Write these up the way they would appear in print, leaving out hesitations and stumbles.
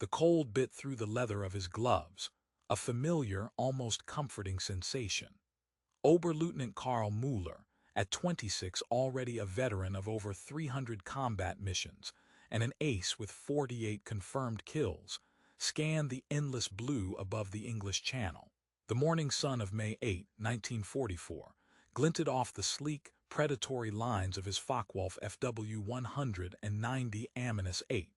The cold bit through the leather of his gloves, a familiar, almost comforting sensation. Oberleutnant Karl Müller, at 26 already a veteran of over 300 combat missions and an ace with 48 confirmed kills, scanned the endless blue above the English Channel. The morning sun of May 8, 1944, glinted off the sleek, predatory lines of his Focke-Wulf FW-190 Ammonus 8.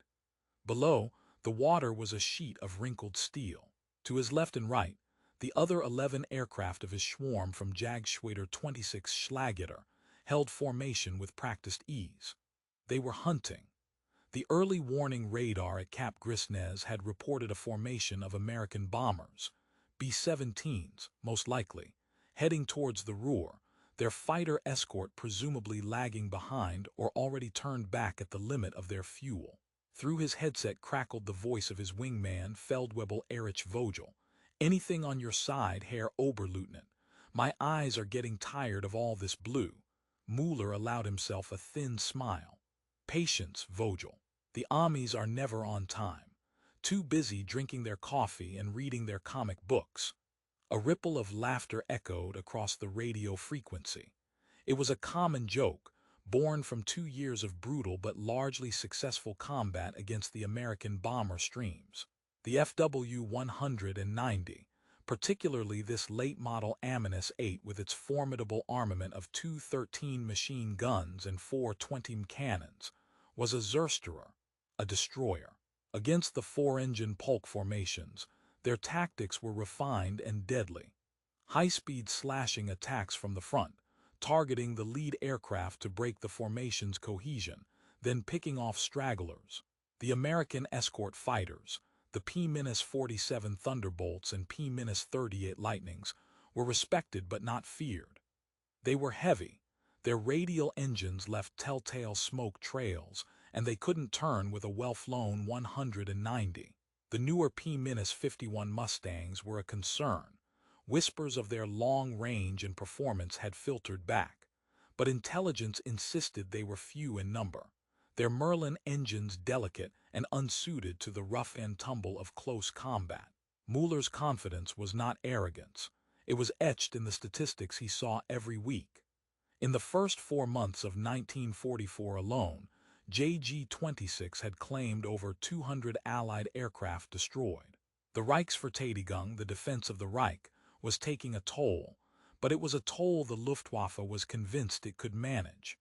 Below, the water was a sheet of wrinkled steel. To his left and right, the other 11 aircraft of his swarm from Jagdschwader 26 Schlageter held formation with practiced ease. They were hunting. The early warning radar at Cap Grisnez had reported a formation of American bombers, B-17s, most likely, heading towards the Ruhr, their fighter escort presumably lagging behind or already turned back at the limit of their fuel. Through his headset crackled the voice of his wingman, Feldwebel Erich Vogel. "Anything on your side, Herr Oberleutnant. My eyes are getting tired of all this blue." Müller allowed himself a thin smile. "Patience, Vogel. The Amis are never on time. Too busy drinking their coffee and reading their comic books." A ripple of laughter echoed across the radio frequency. It was a common joke, born from 2 years of brutal but largely successful combat against the American bomber streams. The FW-190, particularly this late-model Ammonus 8 with its formidable armament of 2 13 machine guns and 4 20 cannons, was a Zersterer, a destroyer. Against the 4-engine Polk formations, their tactics were refined and deadly. High-speed slashing attacks from the front, targeting the lead aircraft to break the formation's cohesion, then picking off stragglers. The American escort fighters, the P-47 Thunderbolts and P-38 Lightnings, were respected but not feared. They were heavy, their radial engines left telltale smoke trails, and they couldn't turn with a well-flown 190. The newer P-51 Mustangs were a concern. Whispers of their long range and performance had filtered back, but intelligence insisted they were few in number, their Merlin engines delicate and unsuited to the rough and tumble of close combat. Müller's confidence was not arrogance. It was etched in the statistics he saw every week. In the first 4 months of 1944 alone, JG-26 had claimed over 200 Allied aircraft destroyed. The Reichsverteidigung, the defense of the Reich, was taking a toll, but it was a toll the Luftwaffe was convinced it could manage.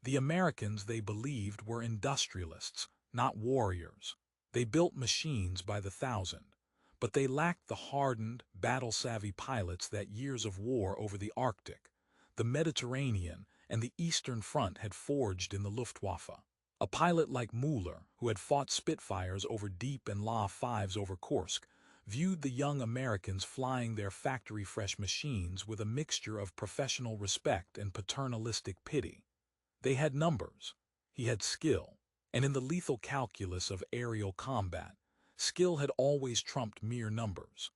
The Americans, they believed, were industrialists, not warriors. They built machines by the thousand, but they lacked the hardened, battle-savvy pilots that years of war over the Arctic, the Mediterranean, and the Eastern Front had forged in the Luftwaffe. A pilot like Müller, who had fought Spitfires over Dieppe and La-5s over Kursk, viewed the young Americans flying their factory-fresh machines with a mixture of professional respect and paternalistic pity. They had numbers, he had skill, and in the lethal calculus of aerial combat, skill had always trumped mere numbers.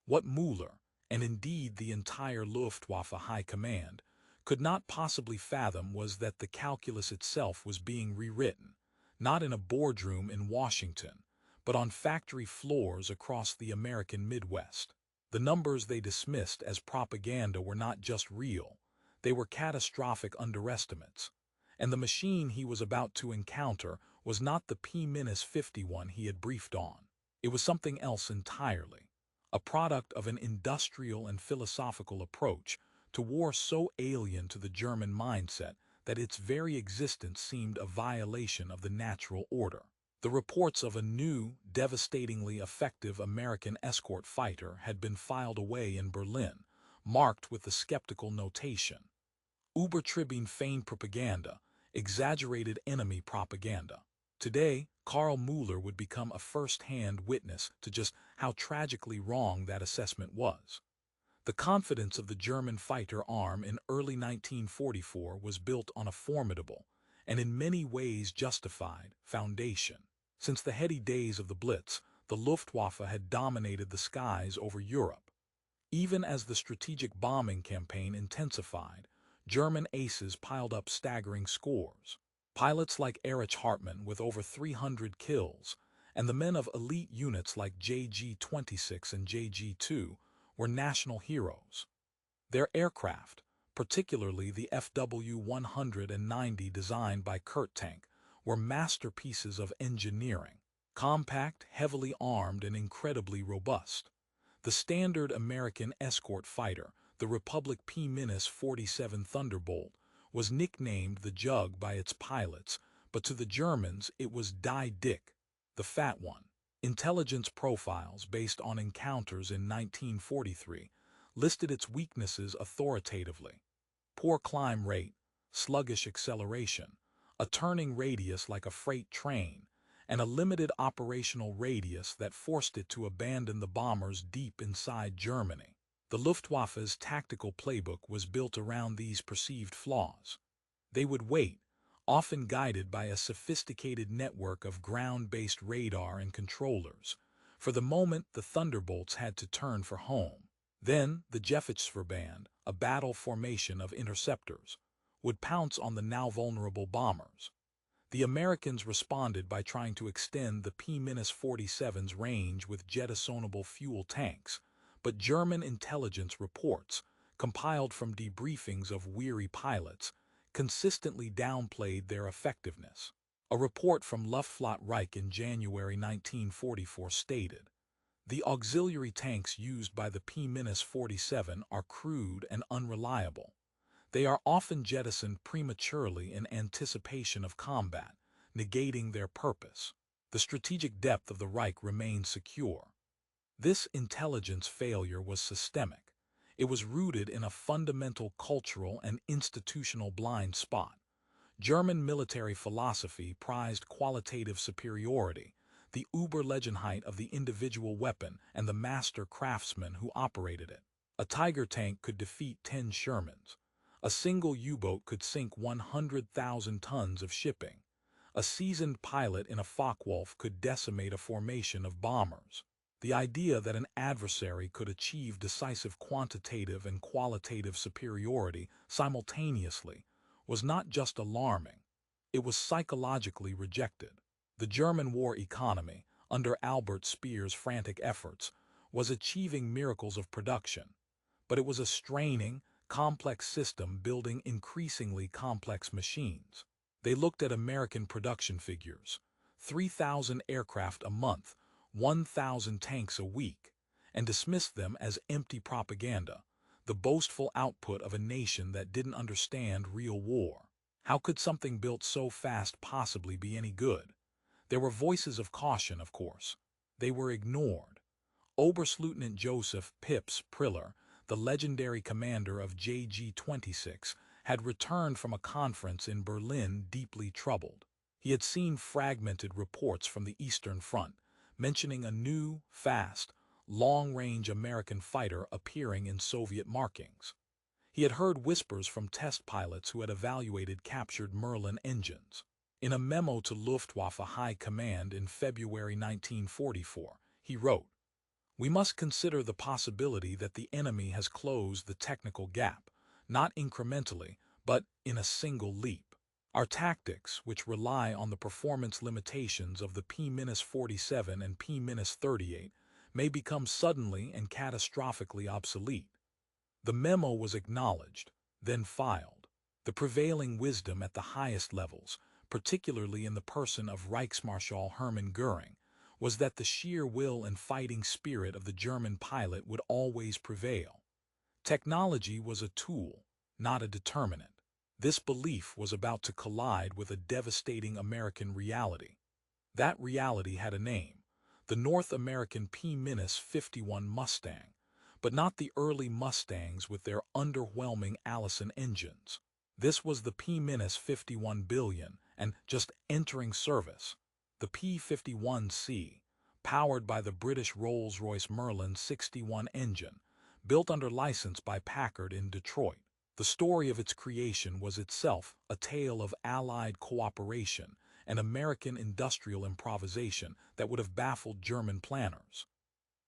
What Müller, and indeed the entire Luftwaffe High Command, could not possibly fathom was that the calculus itself was being rewritten, not in a boardroom in Washington, but on factory floors across the American Midwest. The numbers they dismissed as propaganda were not just real, they were catastrophic underestimates. And the machine he was about to encounter was not the P-51 he had briefed on. It was something else entirely, a product of an industrial and philosophical approach to war so alien to the German mindset that its very existence seemed a violation of the natural order. The reports of a new, devastatingly effective American escort fighter had been filed away in Berlin, marked with the skeptical notation: Übertriebene Feindpropaganda, exaggerated enemy propaganda. Today, Karl Müller would become a first-hand witness to just how tragically wrong that assessment was. The confidence of the German fighter arm in early 1944 was built on a formidable, and in many ways justified, foundation. Since the heady days of the Blitz, the Luftwaffe had dominated the skies over Europe. Even as the strategic bombing campaign intensified, German aces piled up staggering scores. Pilots like Erich Hartmann with over 300 kills, and the men of elite units like JG-26 and JG-2 were national heroes. Their aircraft, particularly the FW-190 designed by Kurt Tank, were masterpieces of engineering, compact, heavily armed, and incredibly robust. The standard American escort fighter, the Republic P-47 Thunderbolt, was nicknamed the Jug by its pilots, but to the Germans it was Die Dick, the Fat One. Intelligence profiles based on encounters in 1943 listed its weaknesses authoritatively: poor climb rate, sluggish acceleration, a turning radius like a freight train, and a limited operational radius that forced it to abandon the bombers deep inside Germany. The Luftwaffe's tactical playbook was built around these perceived flaws. They would wait, often guided by a sophisticated network of ground-based radar and controllers, for the moment the Thunderbolts had to turn for home. Then the Gefechtsverband, a battle formation of interceptors, would pounce on the now vulnerable bombers. The Americans responded by trying to extend the P-47's range with jettisonable fuel tanks, but German intelligence reports, compiled from debriefings of weary pilots, consistently downplayed their effectiveness. A report from Luftwaffe Reich in January 1944 stated, "The auxiliary tanks used by the P-47 are crude and unreliable. They are often jettisoned prematurely in anticipation of combat, negating their purpose. The strategic depth of the Reich remains secure." This intelligence failure was systemic. It was rooted in a fundamental cultural and institutional blind spot. German military philosophy prized qualitative superiority, the Überlegenheit of the individual weapon and the master craftsman who operated it. A Tiger tank could defeat 10 Shermans. A single U-boat could sink 100,000 tons of shipping. A seasoned pilot in a Focke-Wulf could decimate a formation of bombers. The idea that an adversary could achieve decisive quantitative and qualitative superiority simultaneously was not just alarming, it was psychologically rejected. The German war economy, under Albert Speer's frantic efforts, was achieving miracles of production, but it was a straining, complex system building increasingly complex machines. They looked at American production figures: 3,000 aircraft a month, 1,000 tanks a week, and dismissed them as empty propaganda, the boastful output of a nation that didn't understand real war. How could something built so fast possibly be any good? There were voices of caution, of course. They were ignored. Oberstleutnant Joseph Pips Priller, the legendary commander of JG-26, had returned from a conference in Berlin deeply troubled. He had seen fragmented reports from the Eastern Front, mentioning a new, fast, long-range American fighter appearing in Soviet markings. He had heard whispers from test pilots who had evaluated captured Merlin engines. In a memo to Luftwaffe High Command in February 1944, he wrote, "We must consider the possibility that the enemy has closed the technical gap, not incrementally, but in a single leap. Our tactics, which rely on the performance limitations of the P-47 and P-38, may become suddenly and catastrophically obsolete." The memo was acknowledged, then filed. The prevailing wisdom at the highest levels, particularly in the person of Reichsmarschall Hermann Göring, was that the sheer will and fighting spirit of the German pilot would always prevail. Technology was a tool, not a determinant. This belief was about to collide with a devastating American reality. That reality had a name: the North American P-51 Mustang, but not the early Mustangs with their underwhelming Allison engines. This was the P-51 billion, and just entering service, the P-51C, powered by the British Rolls-Royce Merlin 61 engine, built under license by Packard in Detroit. The story of its creation was itself a tale of Allied cooperation and American industrial improvisation that would have baffled German planners.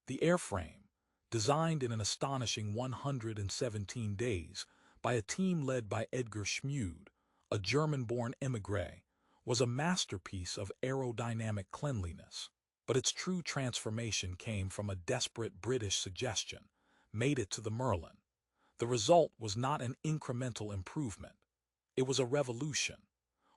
The airframe, designed in an astonishing 117 days by a team led by Edgar Schmude, a German-born émigré, was a masterpiece of aerodynamic cleanliness. But its true transformation came from a desperate British suggestion: made it to the Merlin. The result was not an incremental improvement. It was a revolution.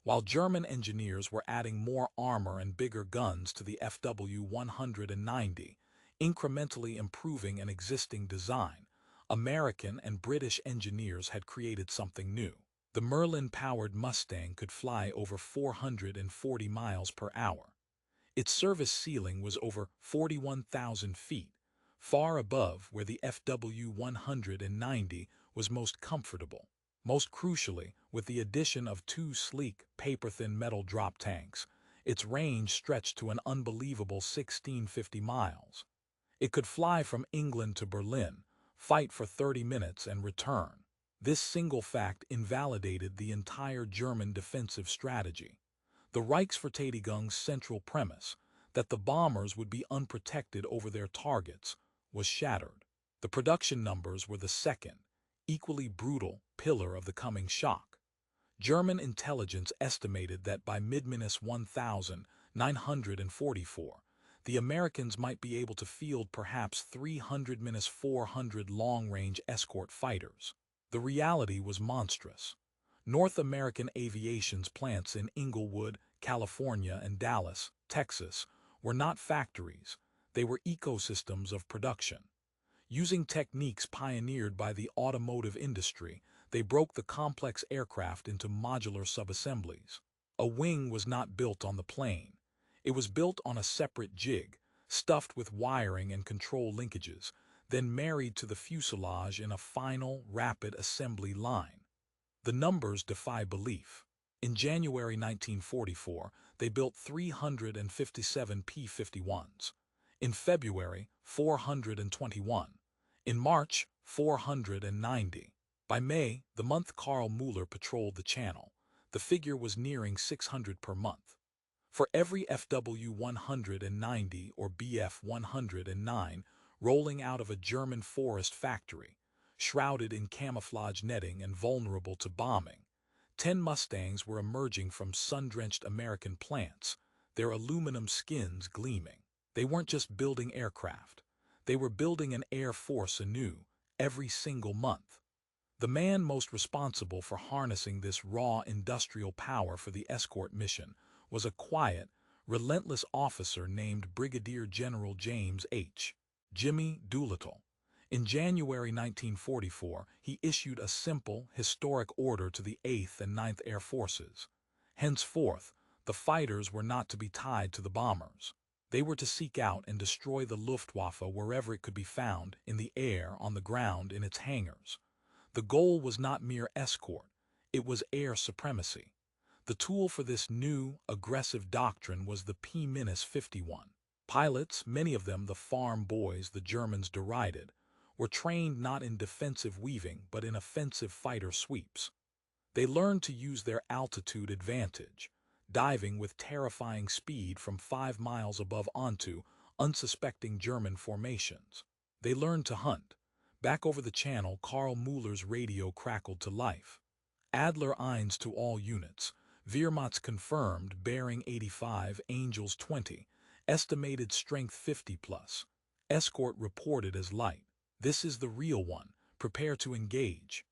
While German engineers were adding more armor and bigger guns to the FW-190, incrementally improving an existing design, American and British engineers had created something new. The Merlin-powered Mustang could fly over 440 miles per hour. Its service ceiling was over 41,000 feet, far above where the FW-190 was most comfortable. Most crucially, with the addition of two sleek, paper-thin metal drop tanks, its range stretched to an unbelievable 1,650 miles. It could fly from England to Berlin, fight for 30 minutes and return. This single fact invalidated the entire German defensive strategy. The Reichsverteidigung's central premise, that the bombers would be unprotected over their targets, was shattered. The production numbers were the second, equally brutal, pillar of the coming shock. German intelligence estimated that by mid-1944, the Americans might be able to field perhaps 300-400 long-range escort fighters. The reality was monstrous. North American aviation's plants in Inglewood, California, and Dallas, Texas, were not factories. They were ecosystems of production. Using techniques pioneered by the automotive industry, they broke the complex aircraft into modular subassemblies. A wing was not built on the plane. It was built on a separate jig, stuffed with wiring and control linkages, then married to the fuselage in a final, rapid assembly line. The numbers defy belief. In January 1944, they built 357 P-51s. In February, 421. In March, 490. By May, the month Karl Mueller patrolled the channel, the figure was nearing 600 per month. For every FW-190 or Bf-109 rolling out of a German forest factory, shrouded in camouflage netting and vulnerable to bombing, 10 Mustangs were emerging from sun-drenched American plants, their aluminum skins gleaming. They weren't just building aircraft. They were building an air force anew, every single month. The man most responsible for harnessing this raw industrial power for the escort mission was a quiet, relentless officer named Brigadier General James H. Jimmy Doolittle. In January 1944, he issued a simple, historic order to the 8th and 9th Air Forces. Henceforth, the fighters were not to be tied to the bombers. They were to seek out and destroy the Luftwaffe wherever it could be found, in the air, on the ground, in its hangars. The goal was not mere escort, it was air supremacy. The tool for this new, aggressive doctrine was the P-51. Pilots, many of them the farm boys the Germans derided, were trained not in defensive weaving but in offensive fighter sweeps. They learned to use their altitude advantage, diving with terrifying speed from 5 miles above onto unsuspecting German formations. They learned to hunt. Back over the channel, Karl Mueller's radio crackled to life. Adler 1 to all units. Wehrmacht's confirmed, bearing 85, Angels 20, estimated strength 50 plus. Escort reported as light. This is the real one. Prepare to engage.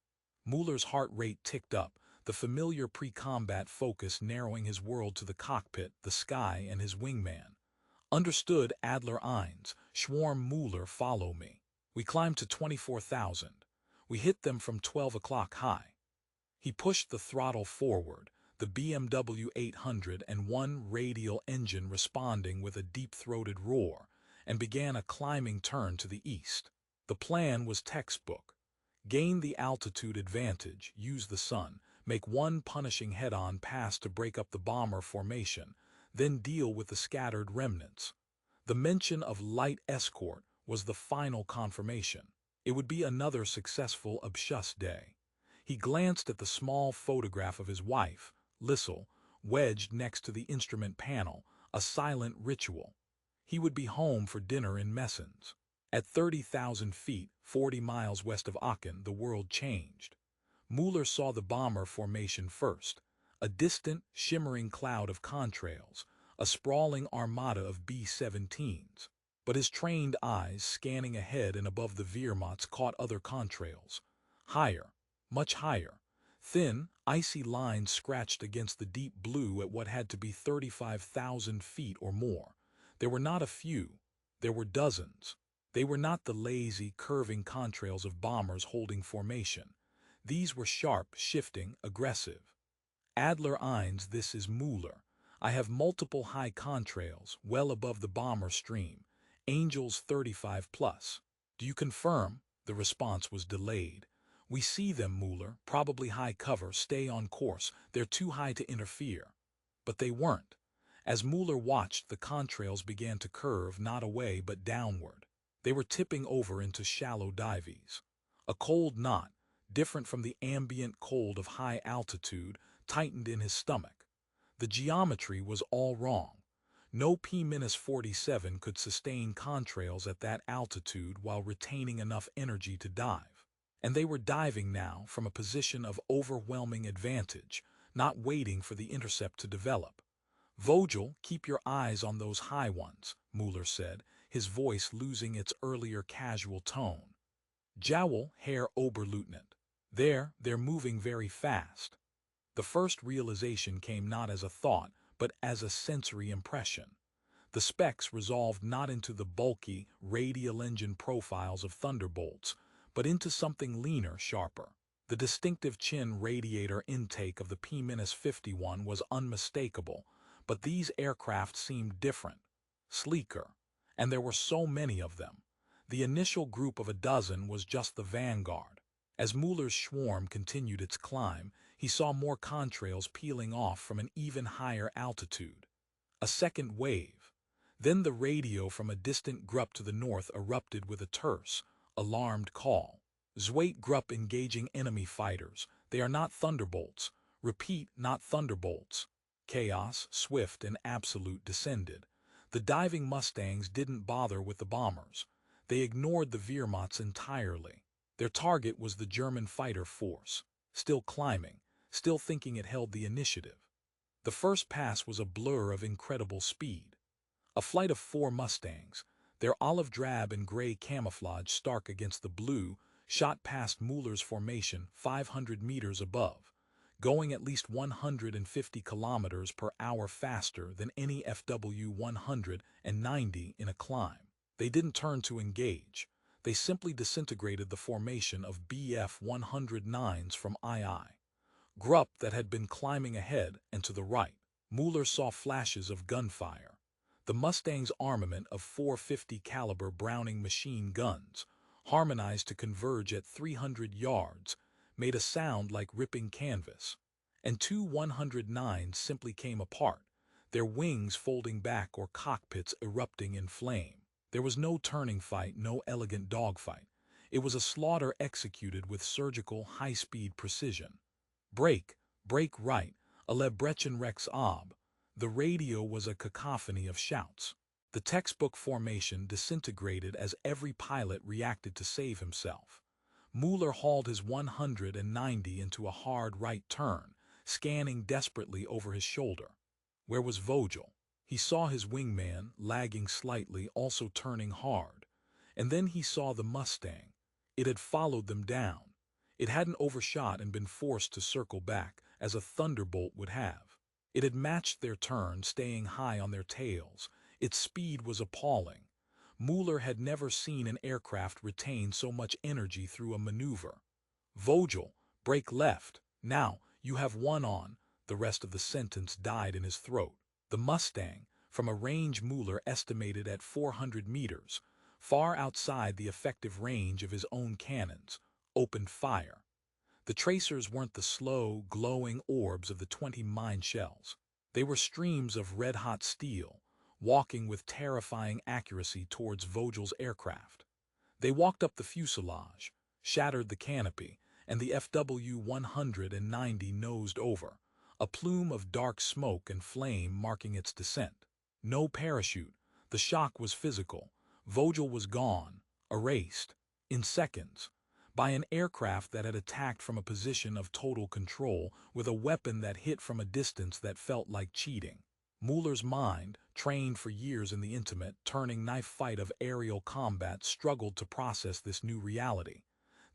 Mueller's heart rate ticked up, the familiar pre-combat focus narrowing his world to the cockpit, the sky, and his wingman. Understood, Adler 1, Schwarm Mueller, follow me. We climbed to 24,000. We hit them from 12 o'clock high. He pushed the throttle forward, the BMW 801 radial engine responding with a deep-throated roar, and began a climbing turn to the east. The plan was textbook. Gain the altitude advantage, use the sun, make one punishing head-on pass to break up the bomber formation, then deal with the scattered remnants. The mention of light escort was the final confirmation. It would be another successful Abschuss day. He glanced at the small photograph of his wife, Lissel, wedged next to the instrument panel, a silent ritual. He would be home for dinner in Messens. At 30,000 feet, 40 miles west of Aachen, the world changed. Mueller saw the bomber formation first, a distant, shimmering cloud of contrails, a sprawling armada of B-17s. But his trained eyes, scanning ahead and above the Wehrmachts, caught other contrails. Higher, much higher. Thin, icy lines scratched against the deep blue at what had to be 35,000 feet or more. There were not a few. There were dozens. They were not the lazy, curving contrails of bombers holding formation. These were sharp, shifting, aggressive. Adler Eins, this is Mueller. I have multiple high contrails, well above the bomber stream. Angels 35 plus. Do you confirm? The response was delayed. We see them, Mueller. Probably high cover. Stay on course. They're too high to interfere. But they weren't. As Mueller watched, the contrails began to curve, not away but downward. They were tipping over into shallow dives. A cold knot, different from the ambient cold of high altitude, tightened in his stomach. The geometry was all wrong. No P-47 could sustain contrails at that altitude while retaining enough energy to dive. And they were diving now from a position of overwhelming advantage, not waiting for the intercept to develop. Vogel, keep your eyes on those high ones, Mueller said, his voice losing its earlier casual tone. Jowl, Herr Oberleutnant. They're moving very fast. The first realization came not as a thought, but as a sensory impression. The specks resolved not into the bulky, radial engine profiles of Thunderbolts, but into something leaner, sharper. The distinctive chin radiator intake of the P-51 was unmistakable, but these aircraft seemed different, sleeker, and there were so many of them. The initial group of a dozen was just the vanguard. As Mueller's swarm continued its climb, he saw more contrails peeling off from an even higher altitude. A second wave. Then the radio from a distant Grupp to the north erupted with a terse, alarmed call. Zweit Grupp engaging enemy fighters. They are not Thunderbolts. Repeat, not Thunderbolts. Chaos, swift and absolute, descended. The diving Mustangs didn't bother with the bombers. They ignored the Wehrmachts entirely. Their target was the German fighter force, still climbing, still thinking it held the initiative. The first pass was a blur of incredible speed. A flight of 4 Mustangs, their olive drab and gray camouflage stark against the blue, shot past Mueller's formation 500 meters above, going at least 150 kilometers per hour faster than any FW-190 in a climb. They didn't turn to engage. They simply disintegrated the formation of Bf-109s from II. Grupp that had been climbing ahead and to the right. Mueller saw flashes of gunfire. The Mustang's armament of 450 caliber Browning machine guns, harmonized to converge at 300 yards, made a sound like ripping canvas. And 2 109s simply came apart, their wings folding back or cockpits erupting in flame. There was no turning fight, no elegant dogfight. It was a slaughter executed with surgical, high-speed precision. Brake right, alle Brechen rechts ab. The radio was a cacophony of shouts. The textbook formation disintegrated as every pilot reacted to save himself. Mueller hauled his 190 into a hard right turn, scanning desperately over his shoulder. Where was Vogel? He saw his wingman, lagging slightly, also turning hard. And then he saw the Mustang. It had followed them down. It hadn't overshot and been forced to circle back, as a Thunderbolt would have. It had matched their turn, staying high on their tails. Its speed was appalling. Mueller had never seen an aircraft retain so much energy through a maneuver. Vogel, brake left. Now, you have one on. The rest of the sentence died in his throat. The Mustang, from a range Mueller estimated at 400 meters, far outside the effective range of his own cannons, opened fire. The tracers weren't the slow, glowing orbs of the 20 mine shells. They were streams of red-hot steel, walking with terrifying accuracy towards Vogel's aircraft. They walked up the fuselage, shattered the canopy, and the FW-190 nosed over, a plume of dark smoke and flame marking its descent. No parachute. The shock was physical. Vogel was gone, erased, in seconds, by an aircraft that had attacked from a position of total control with a weapon that hit from a distance that felt like cheating. Mueller's mind, trained for years in the intimate, turning knife fight of aerial combat, struggled to process this new reality.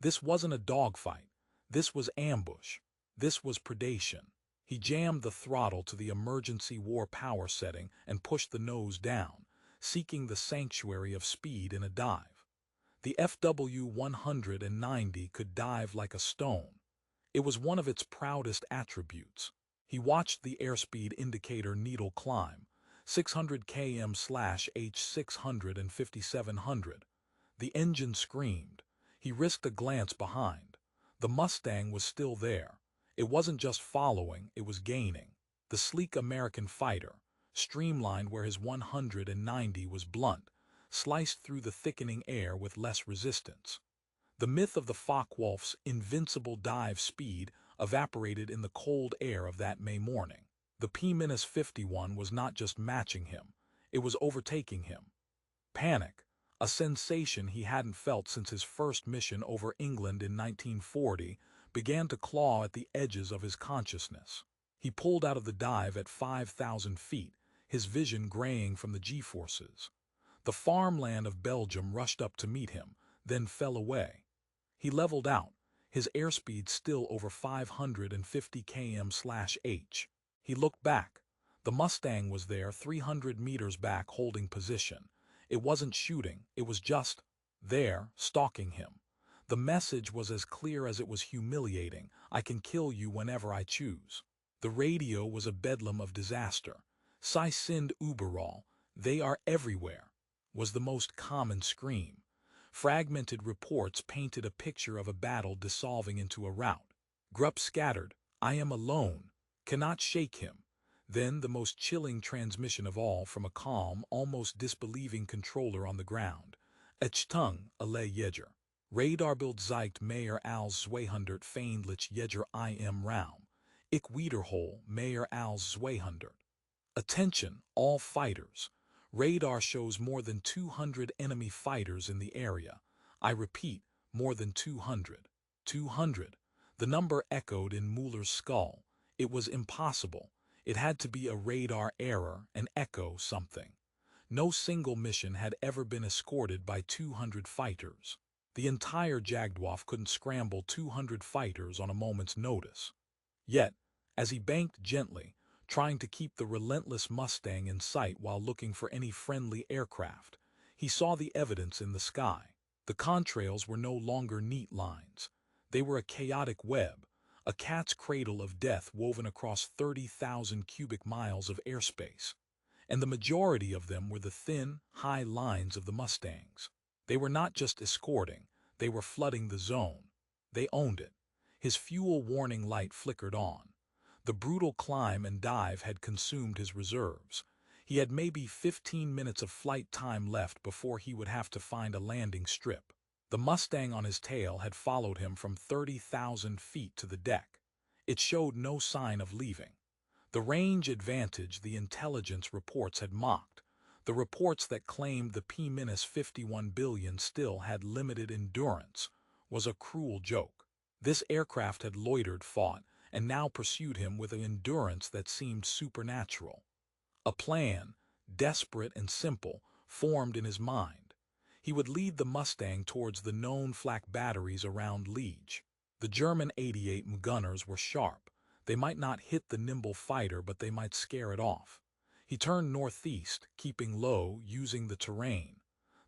This wasn't a dogfight. This was ambush. This was predation. He jammed the throttle to the emergency war power setting and pushed the nose down, seeking the sanctuary of speed in a dive. The FW-190 could dive like a stone. It was one of its proudest attributes. He watched the airspeed indicator needle climb, 600 km/h 600 and 5700. The engine screamed. He risked a glance behind. The Mustang was still there. It wasn't just following, it was gaining. The sleek American fighter, streamlined where his 190 was blunt, sliced through the thickening air with less resistance. The myth of the Focke-Wulf's invincible dive speed evaporated in the cold air of that May morning. The P-51 was not just matching him, it was overtaking him. Panic, a sensation he hadn't felt since his first mission over England in 1940, began to claw at the edges of his consciousness. He pulled out of the dive at 5,000 feet, his vision graying from the G-forces. The farmland of Belgium rushed up to meet him, then fell away. He leveled out, his airspeed still over 550 km/h. He looked back. The Mustang was there 300 meters back holding position. It wasn't shooting, it was just there, stalking him. The message was as clear as it was humiliating: I can kill you whenever I choose. The radio was a bedlam of disaster. Sie sind überall, they are everywhere, was the most common scream. Fragmented reports painted a picture of a battle dissolving into a rout. Grupp scattered, I am alone, cannot shake him. Then the most chilling transmission of all from a calm, almost disbelieving controller on the ground. Achtung, alle Jäger. Radarbild zeigt mehr als 200 feindliche Jäger im Raum. Ich wiederhole, mehr als 200. Attention, all fighters. Radar shows more than 200 enemy fighters in the area. I repeat, more than 200. 200. The number echoed in Mueller's skull. It was impossible. It had to be a radar error, an echo something. No single mission had ever been escorted by 200 fighters. The entire Jagdwaffe couldn't scramble 200 fighters on a moment's notice. Yet, as he banked gently, trying to keep the relentless Mustang in sight while looking for any friendly aircraft, he saw the evidence in the sky. The contrails were no longer neat lines. They were a chaotic web, a cat's cradle of death woven across 30,000 cubic miles of airspace. And the majority of them were the thin, high lines of the Mustangs. They were not just escorting, they were flooding the zone. They owned it. His fuel warning light flickered on. The brutal climb and dive had consumed his reserves. He had maybe 15 minutes of flight time left before he would have to find a landing strip. The Mustang on his tail had followed him from 30,000 feet to the deck. It showed no sign of leaving. The range advantage the intelligence reports had mocked, the reports that claimed the P-51 billion still had limited endurance, was a cruel joke. This aircraft had loitered, fought, and now pursued him with an endurance that seemed supernatural. A plan, desperate and simple, formed in his mind. He would lead the Mustang towards the known flak batteries around Liege. The German 88 gunners were sharp. They might not hit the nimble fighter, but they might scare it off. He turned northeast, keeping low, using the terrain.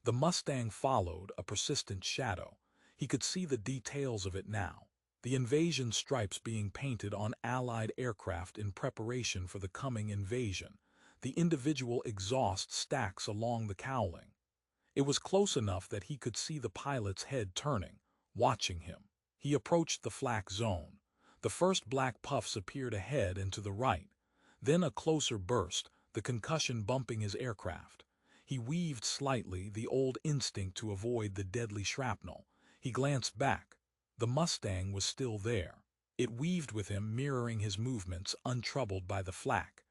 The Mustang followed, a persistent shadow. He could see the details of it now. The invasion stripes being painted on Allied aircraft in preparation for the coming invasion, the individual exhaust stacks along the cowling. It was close enough that he could see the pilot's head turning, watching him. He approached the flak zone. The first black puffs appeared ahead and to the right. Then a closer burst, the concussion bumping his aircraft. He weaved slightly, the old instinct to avoid the deadly shrapnel. He glanced back. The Mustang was still there. It weaved with him, mirroring his movements, untroubled by the flak.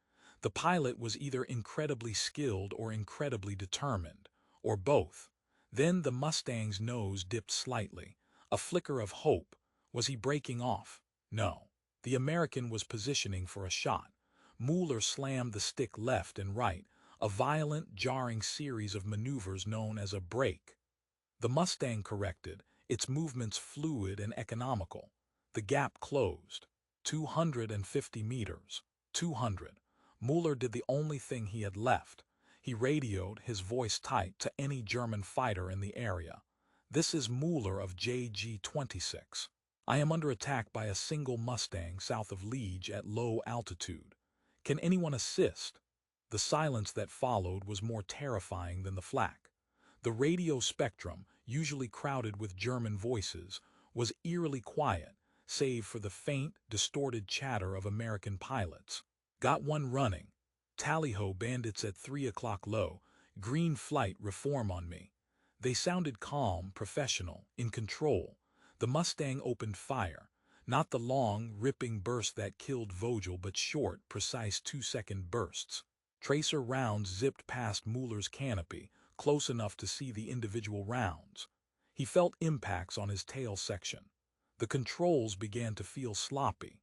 The pilot was either incredibly skilled or incredibly determined, or both. Then the Mustang's nose dipped slightly. A flicker of hope. Was he breaking off? No. The American was positioning for a shot. Mueller slammed the stick left and right, a violent, jarring series of maneuvers known as a brake. The Mustang corrected, its movements fluid and economical. The gap closed. 250 meters. 200. Mueller did the only thing he had left. He radioed, his voice tight, to any German fighter in the area. "This is Mueller of JG-26. I am under attack by a single Mustang south of Liege at low altitude. Can anyone assist?" The silence that followed was more terrifying than the flak. The radio spectrum, usually crowded with German voices, was eerily quiet, save for the faint, distorted chatter of American pilots. "Got one running. Tally-ho bandits at 3 o'clock low. Green flight reform on me." They sounded calm, professional, in control. The Mustang opened fire. Not the long, ripping burst that killed Vogel, but short, precise 2-second bursts. Tracer rounds zipped past Mueller's canopy, close enough to see the individual rounds. He felt impacts on his tail section. The controls began to feel sloppy.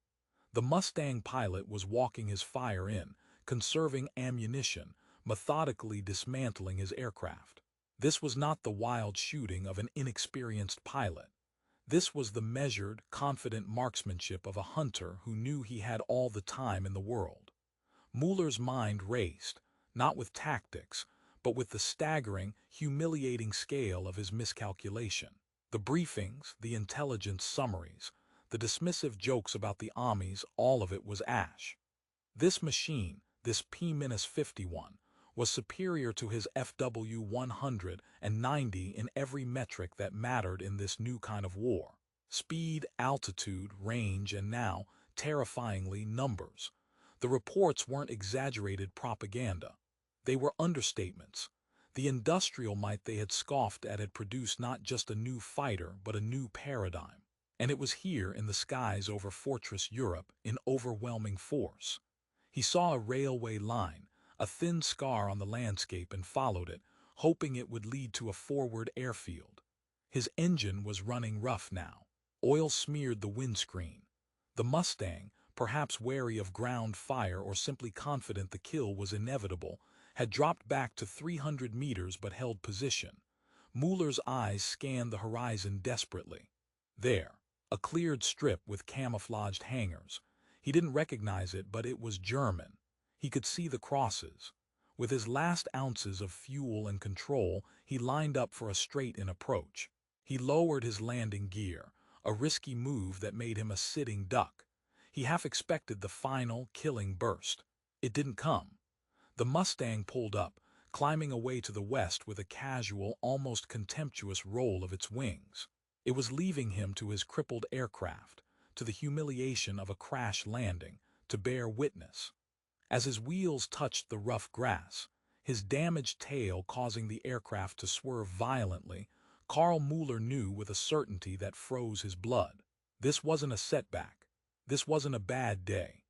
The Mustang pilot was walking his fire in, conserving ammunition, methodically dismantling his aircraft. This was not the wild shooting of an inexperienced pilot. This was the measured, confident marksmanship of a hunter who knew he had all the time in the world. Mueller's mind raced, not with tactics, but with the staggering, humiliating scale of his miscalculation. The briefings, the intelligence summaries, the dismissive jokes about the armies, all of it was ash. This machine, this P-51, was superior to his FW-190 in every metric that mattered in this new kind of war. Speed, altitude, range, and now, terrifyingly, numbers. The reports weren't exaggerated propaganda. They were understatements. The industrial might they had scoffed at had produced not just a new fighter, but a new paradigm. And it was here in the skies over Fortress Europe, in overwhelming force. He saw a railway line, a thin scar on the landscape, and followed it, hoping it would lead to a forward airfield. His engine was running rough now. Oil smeared the windscreen. The Mustang, perhaps wary of ground fire or simply confident the kill was inevitable, had dropped back to 300 meters but held position. Mueller's eyes scanned the horizon desperately. There, a cleared strip with camouflaged hangars. He didn't recognize it, but it was German. He could see the crosses. With his last ounces of fuel and control, he lined up for a straight-in approach. He lowered his landing gear, a risky move that made him a sitting duck. He half expected the final, killing burst. It didn't come. The Mustang pulled up, climbing away to the west with a casual, almost contemptuous roll of its wings. It was leaving him to his crippled aircraft, to the humiliation of a crash landing, to bear witness. As his wheels touched the rough grass, his damaged tail causing the aircraft to swerve violently, Karl Mueller knew with a certainty that froze his blood. This wasn't a setback. This wasn't a bad day.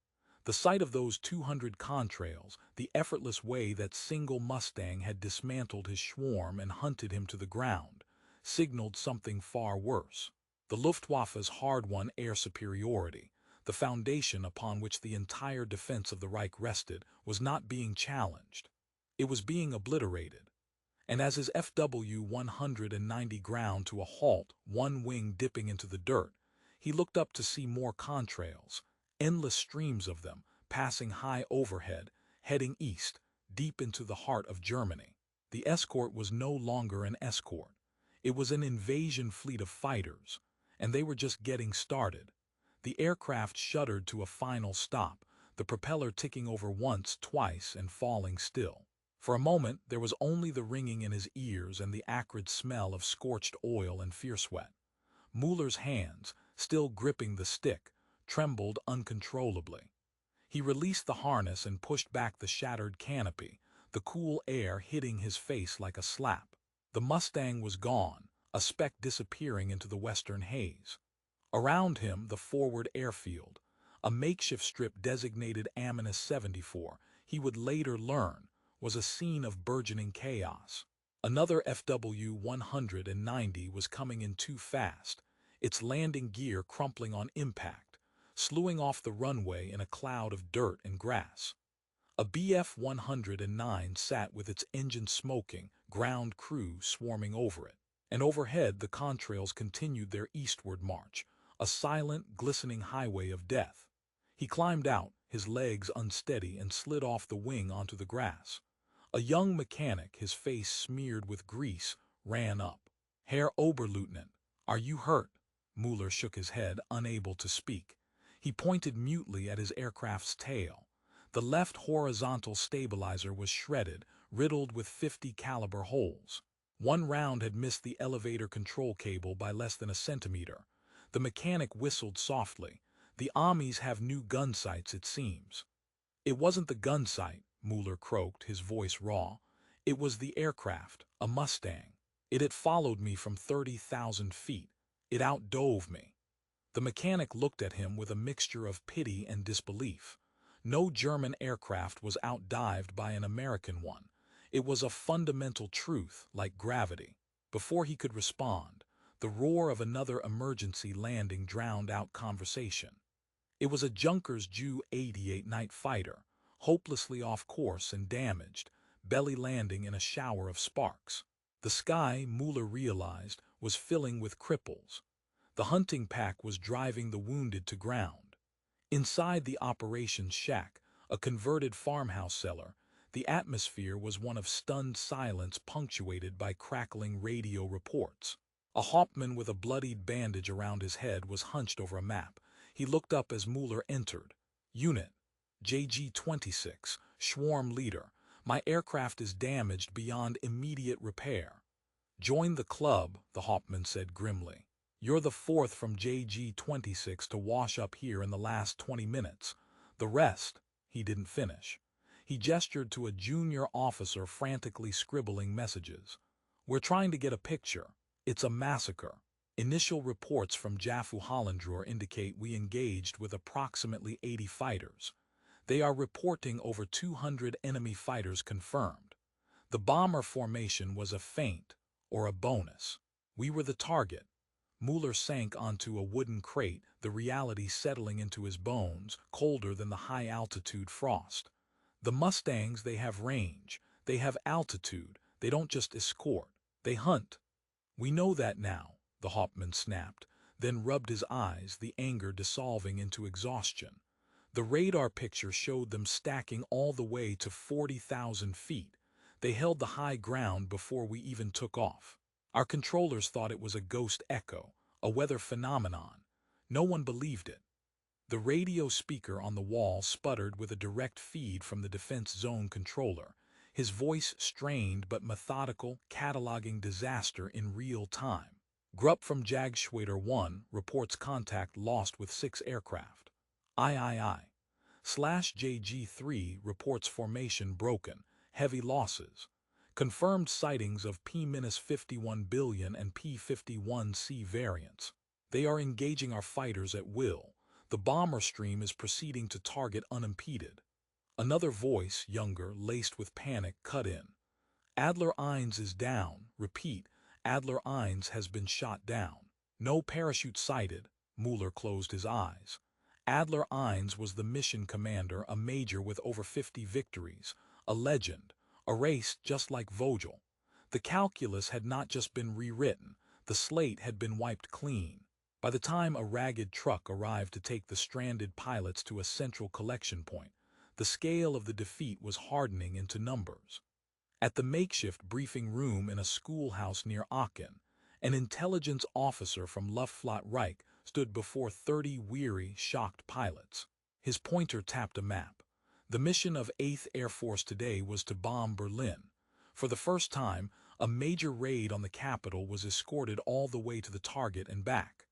The sight of those 200 contrails, the effortless way that single Mustang had dismantled his swarm and hunted him to the ground, signaled something far worse. The Luftwaffe's hard-won air superiority, the foundation upon which the entire defense of the Reich rested, was not being challenged. It was being obliterated. And as his FW-190 ground to a halt, one wing dipping into the dirt, he looked up to see more contrails, endless streams of them, passing high overhead, heading east, deep into the heart of Germany. The escort was no longer an escort. It was an invasion fleet of fighters, and they were just getting started. The aircraft shuddered to a final stop, the propeller ticking over once, twice, and falling still. For a moment, there was only the ringing in his ears and the acrid smell of scorched oil and fear sweat. Mueller's hands, still gripping the stick, trembled uncontrollably. He released the harness and pushed back the shattered canopy, the cool air hitting his face like a slap. The Mustang was gone, a speck disappearing into the western haze. Around him, the forward airfield, a makeshift strip designated Ammonus 74, he would later learn, was a scene of burgeoning chaos. Another FW-190 was coming in too fast, its landing gear crumpling on impact. slewing off the runway in a cloud of dirt and grass. A Bf-109 sat with its engine smoking, ground crew swarming over it, and overhead the contrails continued their eastward march, a silent, glistening highway of death. He climbed out, his legs unsteady, and slid off the wing onto the grass. A young mechanic, his face smeared with grease, ran up. "Herr Oberleutnant, are you hurt?" Mueller shook his head, unable to speak. He pointed mutely at his aircraft's tail. The left horizontal stabilizer was shredded, riddled with .50 caliber holes. One round had missed the elevator control cable by less than a centimeter. The mechanic whistled softly. "The Amis have new gun sights, it seems." "It wasn't the gun sight," Mueller croaked, his voice raw. "It was the aircraft, a Mustang. It had followed me from 30,000 feet. It outdove me." The mechanic looked at him with a mixture of pity and disbelief. No German aircraft was outdived by an American one. It was a fundamental truth, like gravity. Before he could respond, the roar of another emergency landing drowned out conversation. It was a Junkers Ju-88 night fighter, hopelessly off course and damaged, belly landing in a shower of sparks. The sky, Mueller realized, was filling with cripples. The hunting pack was driving the wounded to ground. Inside the operations shack, a converted farmhouse cellar, the atmosphere was one of stunned silence punctuated by crackling radio reports. A Hauptmann with a bloodied bandage around his head was hunched over a map. He looked up as Mueller entered. "Unit, JG-26, Swarm Leader. My aircraft is damaged beyond immediate repair." "Join the club," the Hauptmann said grimly. "You're the fourth from JG-26 to wash up here in the last 20 minutes. The rest—" He didn't finish. He gestured to a junior officer frantically scribbling messages. "We're trying to get a picture. It's a massacre. Initial reports from Jaffu Hollandroor indicate we engaged with approximately 80 fighters. They are reporting over 200 enemy fighters confirmed. The bomber formation was a feint, or a bonus. We were the target." Mueller sank onto a wooden crate, the reality settling into his bones, colder than the high-altitude frost. "The Mustangs, they have range. They have altitude. They don't just escort. They hunt." "We know that now," the Hauptmann snapped, then rubbed his eyes, the anger dissolving into exhaustion. "The radar picture showed them stacking all the way to 40,000 feet. They held the high ground before we even took off. Our controllers thought it was a ghost echo, a weather phenomenon. No one believed it." The radio speaker on the wall sputtered with a direct feed from the defense zone controller, his voice strained but methodical, cataloging disaster in real time. "Grupp from Jagdschwader 1 reports contact lost with 6 aircraft. III. /JG3 reports formation broken, heavy losses. Confirmed sightings of P-51 billion and P-51C variants. They are engaging our fighters at will. The bomber stream is proceeding to target unimpeded." Another voice, younger, laced with panic, cut in. "Adler 1 is down. Repeat, Adler 1 has been shot down. No parachute sighted." Mueller closed his eyes. Adler 1 was the mission commander, a major with over 50 victories, a legend, erased just like Vogel. The calculus had not just been rewritten, the slate had been wiped clean. By the time a ragged truck arrived to take the stranded pilots to a central collection point, the scale of the defeat was hardening into numbers. At the makeshift briefing room in a schoolhouse near Aachen, an intelligence officer from Luftwaffe Reich stood before 30 weary, shocked pilots. His pointer tapped a map. The mission of 8th Air Force today was to bomb Berlin. For the first time, a major raid on the capital was escorted all the way to the target and back.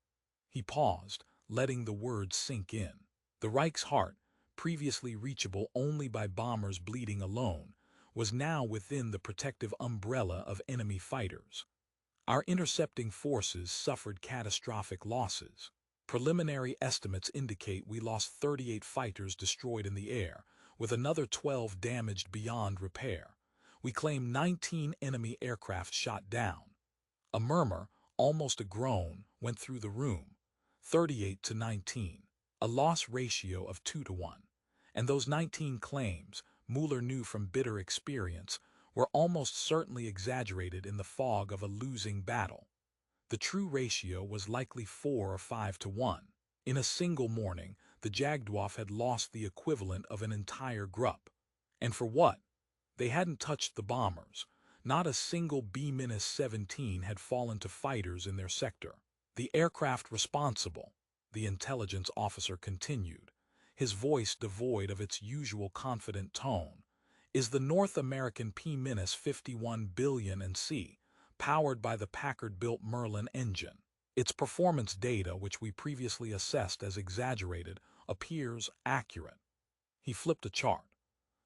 He paused, letting the words sink in. The Reich's heart, previously reachable only by bombers bleeding alone, was now within the protective umbrella of enemy fighters. "Our intercepting forces suffered catastrophic losses. Preliminary estimates indicate we lost 38 fighters destroyed in the air, with another 12 damaged beyond repair. We claim 19 enemy aircraft shot down." A murmur, almost a groan, went through the room. 38 to 19. a loss ratio of 2-1. And those 19 claims, Mueller knew from bitter experience, were almost certainly exaggerated in the fog of a losing battle. The true ratio was likely 4 or 5-1. In a single morning, the Jagdwaffe had lost the equivalent of an entire grup. And for what? They hadn't touched the bombers. Not a single B-17 had fallen to fighters in their sector. The aircraft responsible, the intelligence officer continued, his voice devoid of its usual confident tone, is the North American P-51 billion and C, powered by the Packard-built Merlin engine. Its performance data, which we previously assessed as exaggerated, appears accurate. He flipped a chart.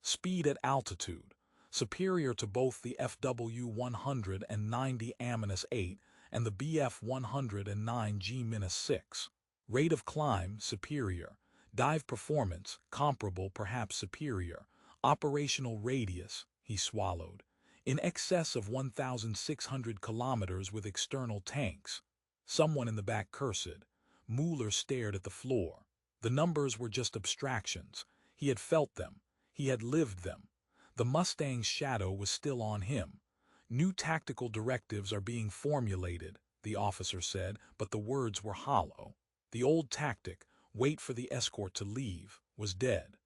Speed at altitude, superior to both the FW-190-8 and the BF-109G-6. Rate of climb, superior. Dive performance, comparable, perhaps superior. Operational radius, he swallowed, in excess of 1,600 kilometers with external tanks. Someone in the back cursed. Mueller stared at the floor. The numbers were just abstractions. He had felt them. He had lived them. The Mustang's shadow was still on him. New tactical directives are being formulated, the officer said, but the words were hollow. The old tactic, wait for the escort to leave, was dead.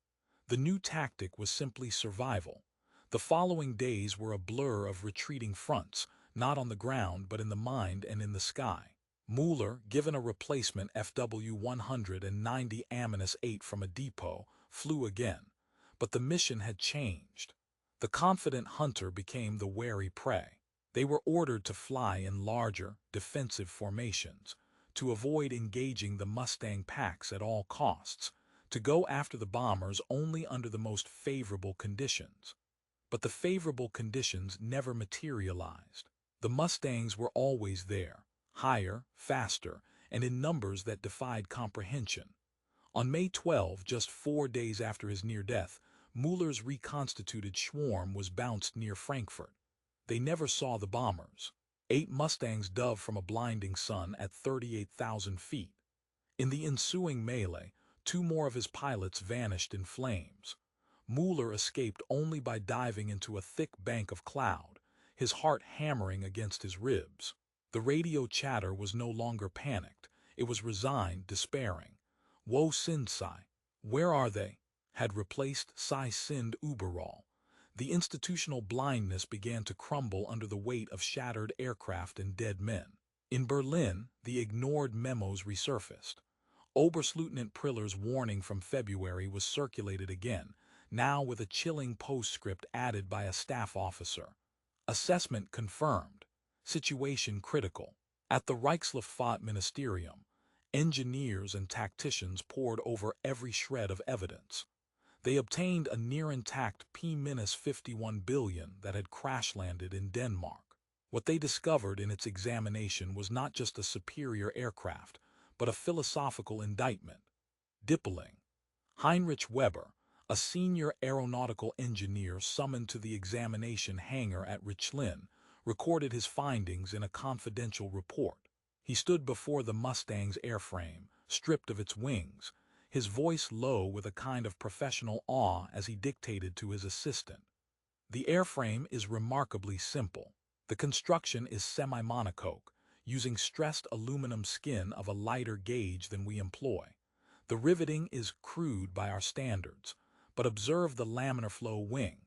The new tactic was simply survival. The following days were a blur of retreating fronts, not on the ground but in the mind and in the sky. Mueller, given a replacement FW-190-8 from a depot, flew again. But the mission had changed. The confident hunter became the wary prey. They were ordered to fly in larger, defensive formations, to avoid engaging the Mustang packs at all costs, to go after the bombers only under the most favorable conditions. But the favorable conditions never materialized. The Mustangs were always there, higher, faster, and in numbers that defied comprehension. On May 12, just 4 days after his near death, Mueller's reconstituted swarm was bounced near Frankfurt. They never saw the bombers. 8 Mustangs dove from a blinding sun at 38,000 feet. In the ensuing melee, 2 more of his pilots vanished in flames. Mueller escaped only by diving into a thick bank of cloud, his heart hammering against his ribs. The radio chatter was no longer panicked. It was resigned, despairing. Wo sind sie? Where are they? Had replaced Sie sind überall. The institutional blindness began to crumble under the weight of shattered aircraft and dead men. In Berlin, the ignored memos resurfaced. Oberstleutnant Priller's warning from February was circulated again, now with a chilling postscript added by a staff officer. Assessment confirmed. Situation critical. At the Reichsluftwaffe Ministerium, engineers and tacticians pored over every shred of evidence. They obtained a near-intact P-51 billion that had crash-landed in Denmark. What they discovered in its examination was not just a superior aircraft, but a philosophical indictment. Dippeling. Heinrich Weber, a senior aeronautical engineer summoned to the examination hangar at Richlin, recorded his findings in a confidential report. He stood before the Mustang's airframe, stripped of its wings, his voice low with a kind of professional awe as he dictated to his assistant. The airframe is remarkably simple. The construction is semi-monocoque, using stressed aluminum skin of a lighter gauge than we employ. The riveting is crude by our standards, but observe the laminar flow wing.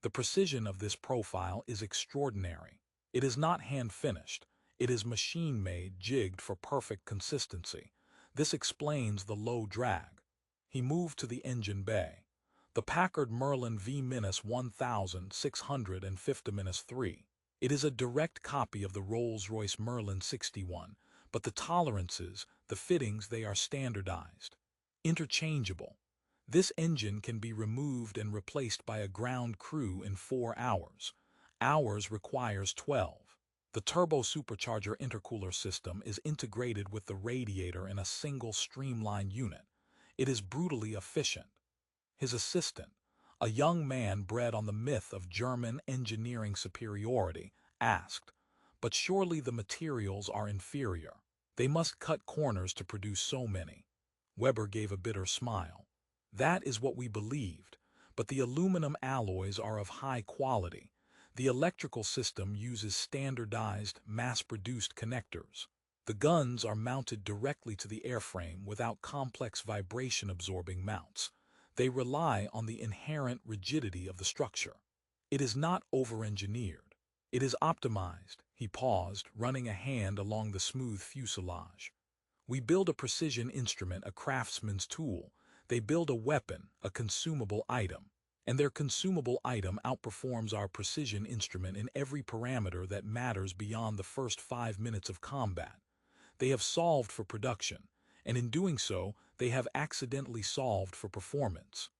The precision of this profile is extraordinary. It is not hand-finished. It is machine-made, jigged for perfect consistency. This explains the low drag. He moved to the engine bay. The Packard Merlin V-1650-3. It is a direct copy of the Rolls-Royce Merlin 61, but the tolerances, the fittings, they are standardized. Interchangeable. This engine can be removed and replaced by a ground crew in 4 hours. Ours requires 12. The turbo-supercharger intercooler system is integrated with the radiator in a single streamlined unit. It is brutally efficient. His assistant, a young man bred on the myth of German engineering superiority, asked, "But surely the materials are inferior. They must cut corners to produce so many." Weber gave a bitter smile. That is what we believed, but the aluminum alloys are of high quality. The electrical system uses standardized, mass-produced connectors. The guns are mounted directly to the airframe without complex vibration-absorbing mounts. They rely on the inherent rigidity of the structure. It is not over-engineered. It is optimized. He paused, running a hand along the smooth fuselage. We build a precision instrument, a craftsman's tool. They build a weapon, a consumable item. And their consumable item outperforms our precision instrument in every parameter that matters beyond the first 5 minutes of combat. They have solved for production, and in doing so, they have accidentally solved for performance.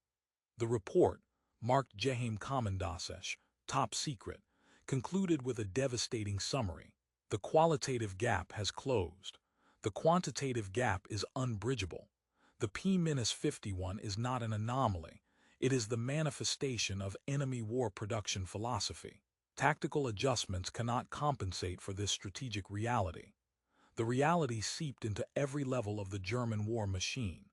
The report, marked Geheim Kommandasesh, top secret, concluded with a devastating summary. The qualitative gap has closed. The quantitative gap is unbridgeable. The P-51 is not an anomaly. It is the manifestation of enemy war production philosophy. Tactical adjustments cannot compensate for this strategic reality. The reality seeped into every level of the German war machine.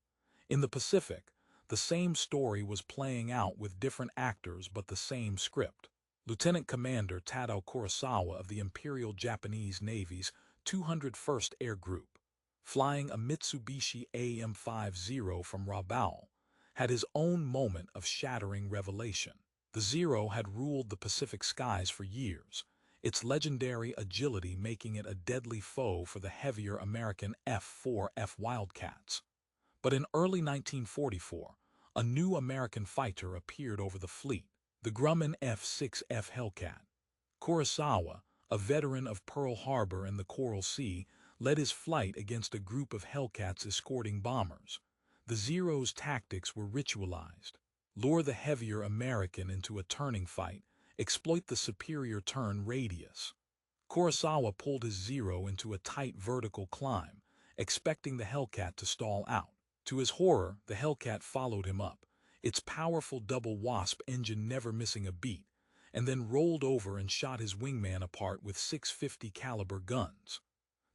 In the Pacific, the same story was playing out with different actors but the same script. Lieutenant Commander Tadao Kurosawa of the Imperial Japanese Navy's 201st Air Group, flying a Mitsubishi AM-50 from Rabaul, had his own moment of shattering revelation. The Zero had ruled the Pacific skies for years, its legendary agility making it a deadly foe for the heavier American F-4F Wildcats. But in early 1944, a new American fighter appeared over the fleet, the Grumman F-6F Hellcat. Kurosawa, a veteran of Pearl Harbor and the Coral Sea, led his flight against a group of Hellcats escorting bombers. The Zero's tactics were ritualized. Lure the heavier American into a turning fight, exploit the superior turn radius. Kurosawa pulled his Zero into a tight vertical climb, expecting the Hellcat to stall out. To his horror, the Hellcat followed him up, its powerful double Wasp engine never missing a beat, and then rolled over and shot his wingman apart with 650 caliber guns.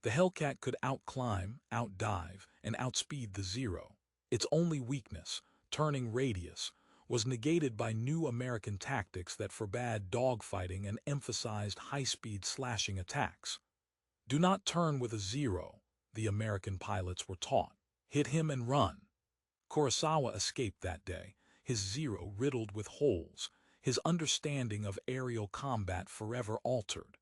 The Hellcat could outclimb, outdive, and outspeed the Zero. Its only weakness, turning radius, was negated by new American tactics that forbade dogfighting and emphasized high-speed slashing attacks. Do not turn with a Zero, the American pilots were taught. Hit him and run. Kurosawa escaped that day, his Zero riddled with holes, his understanding of aerial combat forever altered.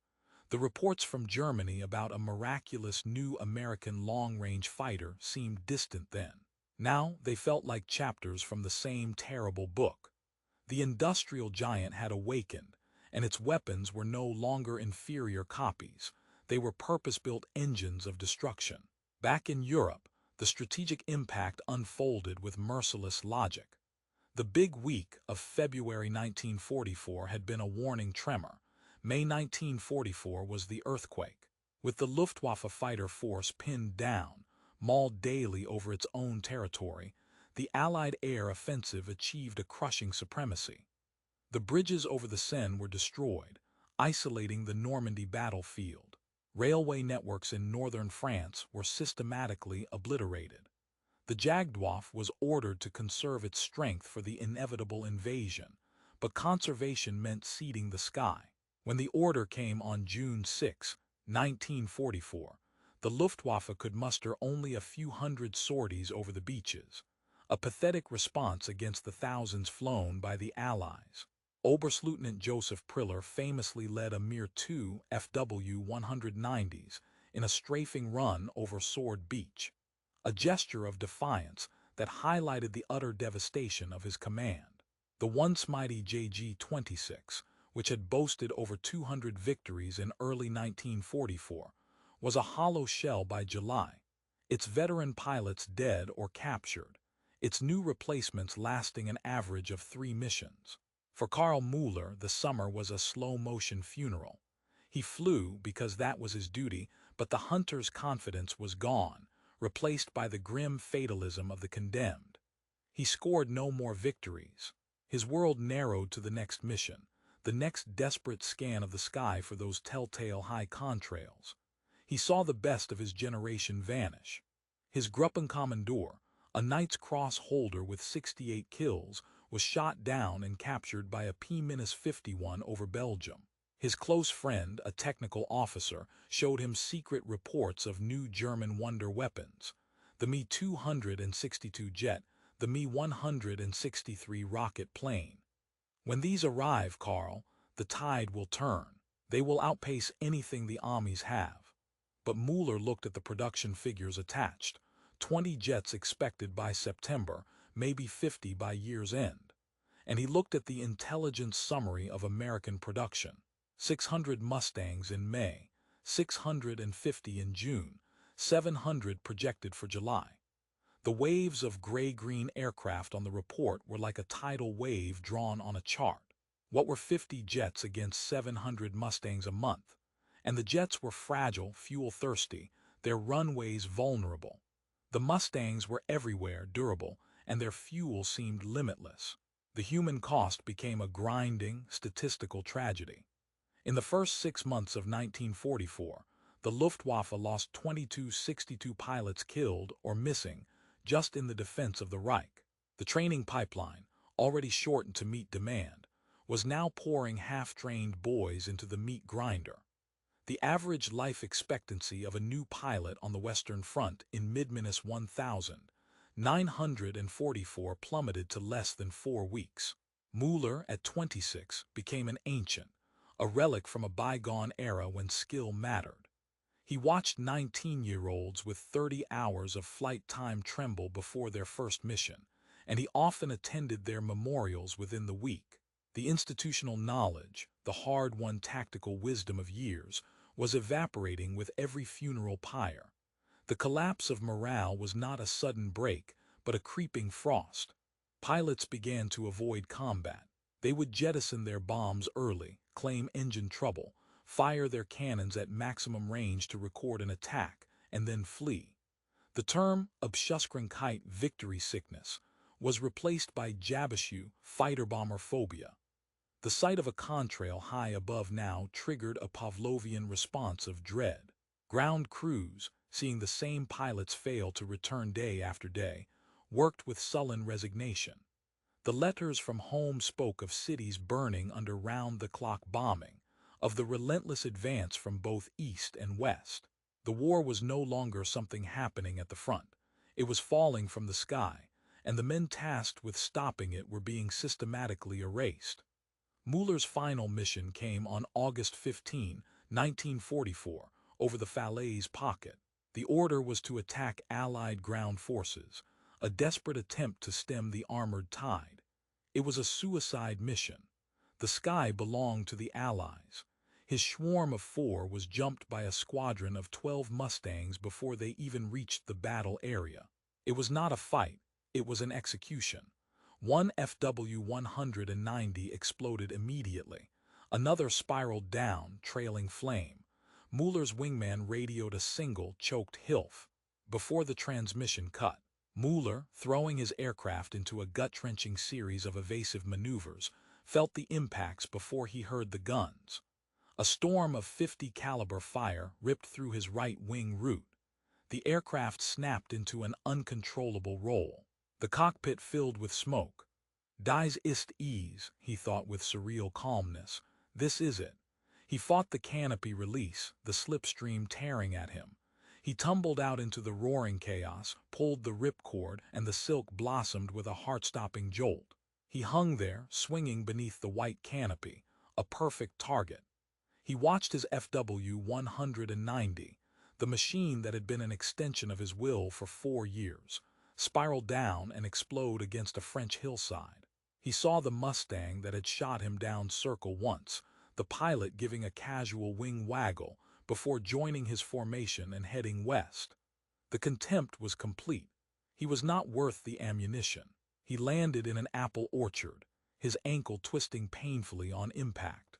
The reports from Germany about a miraculous new American long-range fighter seemed distant then. Now they felt like chapters from the same terrible book. The industrial giant had awakened, and its weapons were no longer inferior copies. They were purpose-built engines of destruction. Back in Europe, the strategic impact unfolded with merciless logic. The big week of February 1944 had been a warning tremor. May 1944 was the earthquake. With the Luftwaffe fighter force pinned down, mauled daily over its own territory, the Allied air offensive achieved a crushing supremacy. The bridges over the Seine were destroyed, isolating the Normandy battlefield. Railway networks in northern France were systematically obliterated. The Jagdwaffe was ordered to conserve its strength for the inevitable invasion, but conservation meant ceding the sky. When the order came on June 6, 1944, the Luftwaffe could muster only a few hundred sorties over the beaches, a pathetic response against the thousands flown by the Allies. Oberstleutnant Joseph Priller famously led a mere 2 FW-190s in a strafing run over Sword Beach, a gesture of defiance that highlighted the utter devastation of his command. The once mighty JG-26, which had boasted over 200 victories in early 1944, was a hollow shell by July, its veteran pilots dead or captured, its new replacements lasting an average of 3 missions. For Karl Müller, the summer was a slow-motion funeral. He flew because that was his duty, but the hunter's confidence was gone, replaced by the grim fatalism of the condemned. He scored no more victories. His world narrowed to the next mission, the next desperate scan of the sky for those telltale high contrails. He saw the best of his generation vanish. His Gruppenkommandeur, A Knight's Cross holder with 68 kills was shot down and captured by a P-51 over Belgium. His close friend, a technical officer, showed him secret reports of new German wonder weapons: the Me-262 jet, the Me-163 rocket plane. When these arrive, Karl, the tide will turn. They will outpace anything the armies have. But Mueller looked at the production figures attached: 20 jets expected by September, maybe 50 by year's end. And he looked at the intelligence summary of American production: 600 Mustangs in May, 650 in June, 700 projected for July. The waves of gray-green aircraft on the report were like a tidal wave drawn on a chart. What were 50 jets against 700 Mustangs a month? And the jets were fragile, fuel-thirsty, their runways vulnerable. The Mustangs were everywhere, durable, and their fuel seemed limitless. The human cost became a grinding, statistical tragedy. In the first 6 months of 1944, the Luftwaffe lost 2262 pilots killed or missing just in the defense of the Reich. The training pipeline, already shortened to meet demand, was now pouring half-trained boys into the meat grinder. The average life expectancy of a new pilot on the Western Front in mid-1944 plummeted to less than 4 weeks. Mueller, at 26, became an ancient, a relic from a bygone era when skill mattered. He watched 19-year-olds with 30 hours of flight time tremble before their first mission, and he often attended their memorials within the week. The institutional knowledge, the hard-won tactical wisdom of years, was evaporating with every funeral pyre. The collapse of morale was not a sudden break, but a creeping frost. Pilots began to avoid combat. They would jettison their bombs early, claim engine trouble, fire their cannons at maximum range to record an attack, and then flee. The term Abschusskrankheit, victory sickness, was replaced by Jabberschuh, fighter-bomber phobia. The sight of a contrail high above now triggered a Pavlovian response of dread. Ground crews, seeing the same pilots fail to return day after day, worked with sullen resignation. The letters from home spoke of cities burning under round-the-clock bombing, of the relentless advance from both east and west. The war was no longer something happening at the front. It was falling from the sky, and the men tasked with stopping it were being systematically erased. Mueller's final mission came on August 15, 1944, over the Falaise Pocket. The order was to attack Allied ground forces, a desperate attempt to stem the armored tide. It was a suicide mission. The sky belonged to the Allies. His swarm of 4 was jumped by a squadron of 12 Mustangs before they even reached the battle area. It was not a fight, it was an execution. One FW-190 exploded immediately. Another spiraled down, trailing flame. Mueller's wingman radioed a single, choked "Hilf" before the transmission cut. Mueller, throwing his aircraft into a gut-wrenching series of evasive maneuvers, felt the impacts before he heard the guns. A storm of .50 caliber fire ripped through his right wing root. The aircraft snapped into an uncontrollable roll. The cockpit filled with smoke. "Dies ist es," he thought with surreal calmness. This is it. He fought the canopy release, the slipstream tearing at him. He tumbled out into the roaring chaos, pulled the ripcord, and the silk blossomed with a heart-stopping jolt. He hung there, swinging beneath the white canopy, a perfect target. He watched his FW-190, the machine that had been an extension of his will for 4 years, spiral down and explode against a French hillside. He saw the Mustang that had shot him down circle once, the pilot giving a casual wing waggle before joining his formation and heading west. The contempt was complete. He was not worth the ammunition. He landed in an apple orchard, his ankle twisting painfully on impact.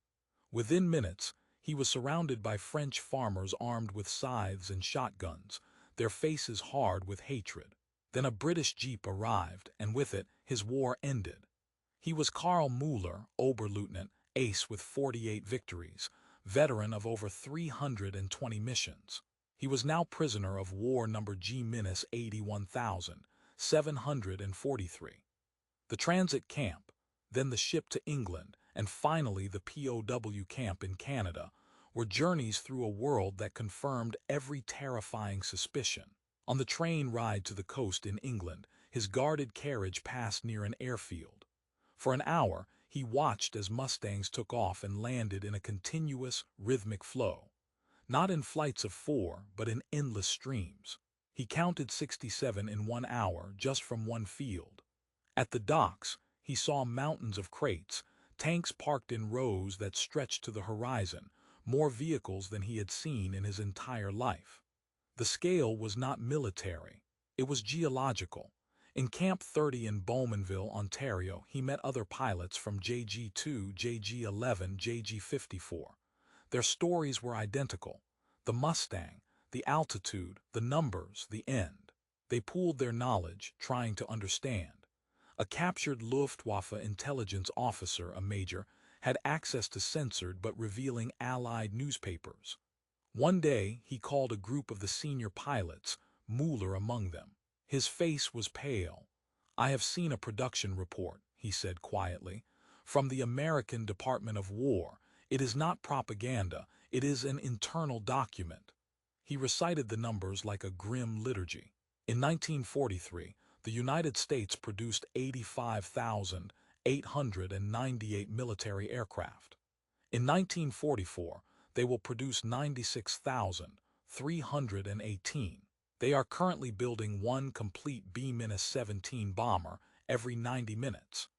Within minutes, he was surrounded by French farmers armed with scythes and shotguns, their faces hard with hatred. Then a British jeep arrived, and with it, his war ended. He was Karl Mueller, Oberleutnant, ace with 48 victories, veteran of over 320 missions. He was now prisoner of war number G-81,000, 743. The transit camp, then the ship to England, and finally the POW camp in Canada, were journeys through a world that confirmed every terrifying suspicion. On the train ride to the coast in England, his guarded carriage passed near an airfield. For an hour, he watched as Mustangs took off and landed in a continuous, rhythmic flow. Not in flights of 4, but in endless streams. He counted 67 in 1 hour just from one field. At the docks, he saw mountains of crates, tanks parked in rows that stretched to the horizon, more vehicles than he had seen in his entire life. The scale was not military. It was geological. In Camp 30 in Bowmanville, Ontario, he met other pilots from JG-2, JG-11, JG-54. Their stories were identical. The Mustang, the altitude, the numbers, the end. They pooled their knowledge, trying to understand. A captured Luftwaffe intelligence officer, a major, had access to censored but revealing Allied newspapers. One day, he called a group of the senior pilots, Mueller among them. His face was pale. "I have seen a production report," he said quietly, "from the American Department of War. It is not propaganda, it is an internal document." He recited the numbers like a grim liturgy. In 1943, the United States produced 85,898 military aircraft. In 1944, they will produce 96,318. They are currently building one complete B-17 bomber every 90 minutes.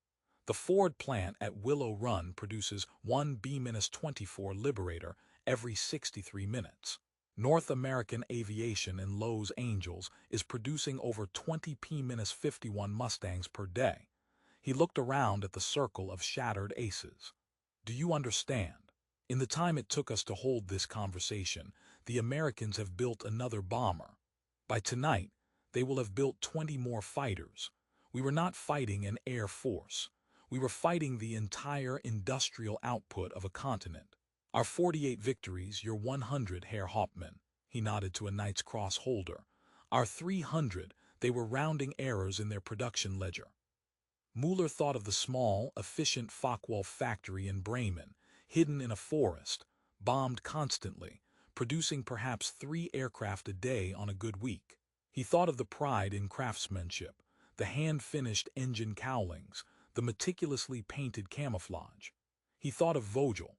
The Ford plant at Willow Run produces one B-24 Liberator every 63 minutes. North American Aviation in Los Angeles is producing over 20 P-51 Mustangs per day. He looked around at the circle of shattered aces. "Do you understand? In the time it took us to hold this conversation, the Americans have built another bomber. By tonight, they will have built 20 more fighters. We were not fighting an air force. We were fighting the entire industrial output of a continent. Our 48 victories, your 100, Herr Hauptmann," he nodded to a Knight's Cross holder. "Our 300, they were rounding errors in their production ledger." Mueller thought of the small, efficient Focke-Wulf factory in Bremen, hidden in a forest, bombed constantly, producing perhaps 3 aircraft a day on a good week. He thought of the pride in craftsmanship, the hand-finished engine cowlings, the meticulously painted camouflage. He thought of Vogel.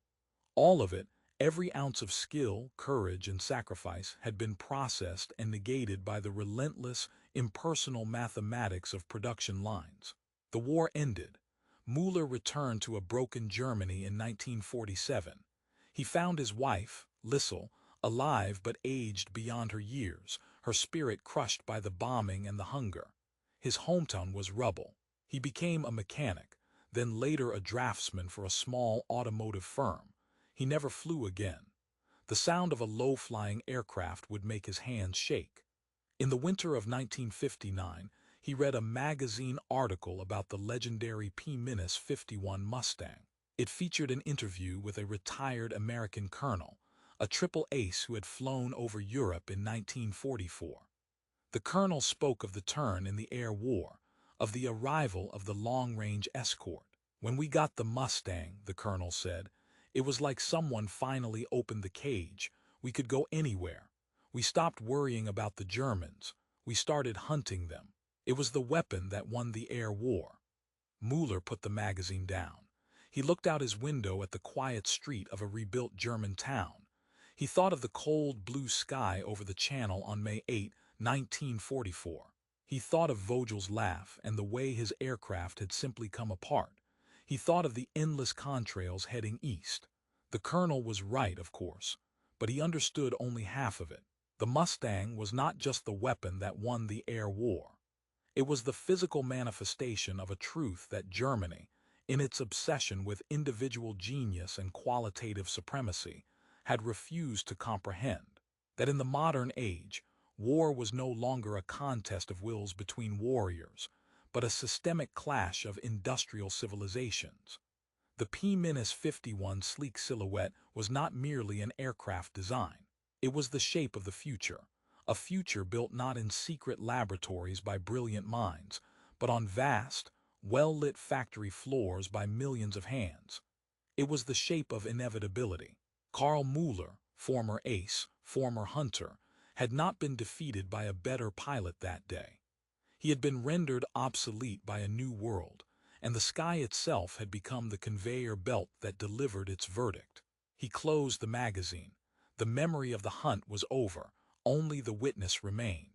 All of it, every ounce of skill, courage, and sacrifice had been processed and negated by the relentless, impersonal mathematics of production lines. The war ended. Mueller returned to a broken Germany in 1947. He found his wife, Lissel, alive but aged beyond her years, her spirit crushed by the bombing and the hunger. His hometown was rubble. He became a mechanic, then later a draftsman for a small automotive firm. He never flew again. The sound of a low-flying aircraft would make his hands shake. In the winter of 1959, he read a magazine article about the legendary P-51 Mustang. It featured an interview with a retired American colonel, a triple ace who had flown over Europe in 1944. The colonel spoke of the turn in the air war, of the arrival of the long-range escort. "When we got the Mustang," the colonel said, "it was like someone finally opened the cage. We could go anywhere. We stopped worrying about the Germans. We started hunting them. It was the weapon that won the air war." Mueller put the magazine down. He looked out his window at the quiet street of a rebuilt German town. He thought of the cold blue sky over the channel on May 8, 1944. He thought of Vogel's laugh and the way his aircraft had simply come apart. He thought of the endless contrails heading east. The colonel was right, of course, but he understood only half of it. The Mustang was not just the weapon that won the air war. It was the physical manifestation of a truth that Germany, in its obsession with individual genius and qualitative supremacy, had refused to comprehend. That in the modern age, war was no longer a contest of wills between warriors, but a systemic clash of industrial civilizations. The P-51's sleek silhouette was not merely an aircraft design. It was the shape of the future, a future built not in secret laboratories by brilliant minds, but on vast, well-lit factory floors by millions of hands. It was the shape of inevitability. Karl Mueller, former ace, former hunter, had not been defeated by a better pilot that day. He had been rendered obsolete by a new world, and the sky itself had become the conveyor belt that delivered its verdict. He closed the magazine. The memory of the hunt was over, only the witness remained.